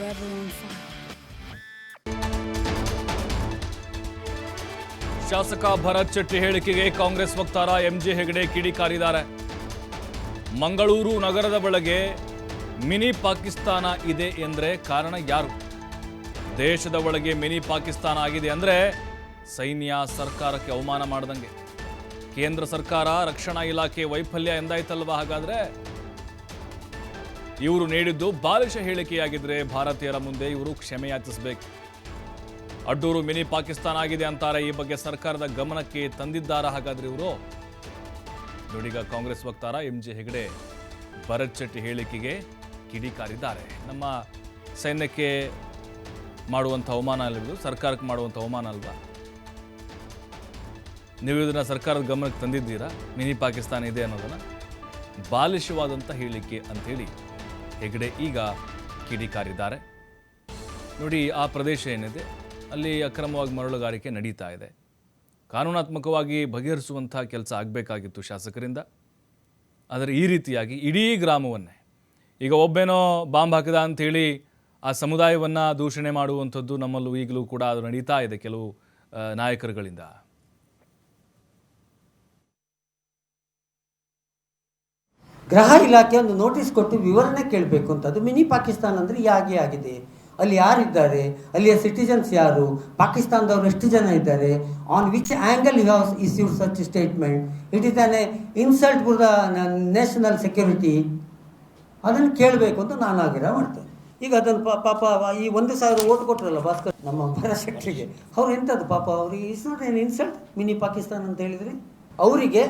forever on fire. ಶಾಸಕ ಭರತ್ ಶೆಟ್ಟಿ ಹೇಳಿಕೆಗೆ ಕಾಂಗ್ರೆಸ್ ವಕ್ತಾರ ಎಂಜೆ ಹೆಗಡೆ ಕಿಡಿಕಾರಿದ್ದಾರೆ. ಮಂಗಳೂರು ನಗರದ ಒಳಗೆ ಮಿನಿ ಪಾಕಿಸ್ತಾನ ಇದೆ ಎಂದ್ರೆ ಕಾರಣ ಯಾರು? ದೇಶದ ಒಳಗೆ ಮಿನಿ ಪಾಕಿಸ್ತಾನ ಆಗಿದೆ ಅಂದ್ರೆ ಸೈನ್ಯ ಸರ್ಕಾರಕ್ಕೆ ಅವಮಾನ ಮಾಡದಂಗೆ. ಕೇಂದ್ರ ಸರ್ಕಾರ ರಕ್ಷಣಾ ಇಲಾಖೆ ವೈಫಲ್ಯ ಎಂದಾಯ್ತಲ್ವಾ? ಹಾಗಾದ್ರೆ ಇವರು ನೀಡಿದ್ದು ಬಾಲಿಶ ಹೇಳಿಕೆಯಾಗಿದ್ರೆ ಭಾರತೀಯರ ಮುಂದೆ ಇವರು ಕ್ಷಮೆ ಯಾಚಿಸಬೇಕು. ಅಡ್ಡೂರು ಮಿನಿ ಪಾಕಿಸ್ತಾನ ಆಗಿದೆ ಅಂತಾರೆ. ಈ ಬಗ್ಗೆ ಸರ್ಕಾರದ ಗಮನಕ್ಕೆ ತಂದಿದ್ದಾರಾ ಹಾಗಾದ್ರೆ ಇವರು? ನೋಡೀಗ ಕಾಂಗ್ರೆಸ್ ವಕ್ತಾರ ಎಂಜೆ ಹೆಗಡೆ ಭರತ್ ಶೆಟ್ಟಿ ಹೇಳಿಕೆಗೆ ಕಿಡಿಕಾರಿದ್ದಾರೆ. ನಮ್ಮ ಸೈನ್ಯಕ್ಕೆ ಮಾಡುವಂಥ ಅವಮಾನ ಅಲ್ವಿದು, ಸರ್ಕಾರಕ್ಕೆ ಮಾಡುವಂಥ ಅವಮಾನ ಅಲ್ವಾ? ನೀವು ಇದನ್ನ ಸರ್ಕಾರದ ಗಮನಕ್ಕೆ ತಂದಿದ್ದೀರಾ? ಮಿನಿ ಪಾಕಿಸ್ತಾನ ಇದೆ ಅನ್ನೋದನ್ನ ಬಾಲಿಶವಾದಂಥ ಹೇಳಿಕೆ ಅಂತೇಳಿ ಹೆಗಡೆ ಈಗ ಕಿಡಿಕಾರಿದ್ದಾರೆ. ನೋಡಿ, ಆ ಪ್ರದೇಶ ಏನಿದೆ ಅಲ್ಲಿ ಅಕ್ರಮವಾಗಿ ಮರಳುಗಾರಿಕೆ ನಡೀತಾ ಇದೆ. ಕಾನೂನಾತ್ಮಕವಾಗಿ ಬಗೆಹರಿಸುವಂಥ ಕೆಲಸ ಆಗಬೇಕಾಗಿತ್ತು ಶಾಸಕರಿಂದ. ಆದರೆ ಈ ರೀತಿಯಾಗಿ ಇಡೀ ಗ್ರಾಮವನ್ನೇ ಈಗ ಒಬ್ಬೇನೋ ಬಾಂಬ್ ಹಾಕಿದ ಅಂಥೇಳಿ ಆ ಸಮುದಾಯವನ್ನು ದೂಷಣೆ ಮಾಡುವಂಥದ್ದು ನಮ್ಮಲ್ಲೂ ಈಗಲೂ ಕೂಡ ಅದು ನಡೀತಾ ಇದೆ ಕೆಲವು ನಾಯಕರುಗಳಿಂದ. ಗೃಹ ಇಲಾಖೆ ಒಂದು ನೋಟಿಸ್ ಕೊಟ್ಟು ವಿವರಣೆ ಕೇಳಬೇಕು ಅಂತ. ಅದು ಮಿನಿ ಪಾಕಿಸ್ತಾನ ಅಂದರೆ ಹೇಗೆ ಆಗಿದೆ, ಅಲ್ಲಿ ಯಾರಿದ್ದಾರೆ, ಅಲ್ಲಿಯ ಸಿಟಿಜನ್ಸ್ ಯಾರು, ಪಾಕಿಸ್ತಾನದವರು ಎಷ್ಟು ಜನ ಇದ್ದಾರೆ, on which angle you have issued such statement, it is an insult to the national security. ಅದನ್ನು ಕೇಳಬೇಕು ಅಂತ ನಾನು ಆಗ್ರಹ ಮಾಡ್ತೇನೆ. ಈಗ ಅದನ್ನು ಪಾಪ ಈ 1,000 ಓಟ್ ಕೊಟ್ಟರಲ್ಲ ಭಾಸ್ಕರ್ ನಮ್ಮ ಭರತ್ ಶೆಟ್ಟಿಗೆ, ಅವ್ರು ಎಂಥದ್ದು ಪಾಪ ಅವ್ರಿಗೆ ಇಟ್ಸ್ ನಾಟ್ ಏನ್ ಇನ್ಸಲ್ಟ್ ಮಿನಿ ಪಾಕಿಸ್ತಾನ ಅಂತ ಹೇಳಿದರೆ. ಅವರಿಗೆ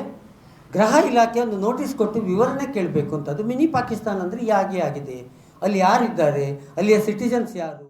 ಗೃಹ ಇಲಾಖೆ ಒಂದು ನೋಟಿಸ್ ಕೊಟ್ಟು ವಿವರಣೆ ಕೇಳಬೇಕು ಅಂತ. ಅದು ಮಿನಿ ಪಾಕಿಸ್ತಾನ ಅಂದರೆ ಹೇಗೆ ಆಗಿದೆ, ಅಲ್ಲಿ ಯಾರಿದ್ದಾರೆ, ಅಲ್ಲಿಯ ಸಿಟಿಜನ್ಸ್ ಯಾರು.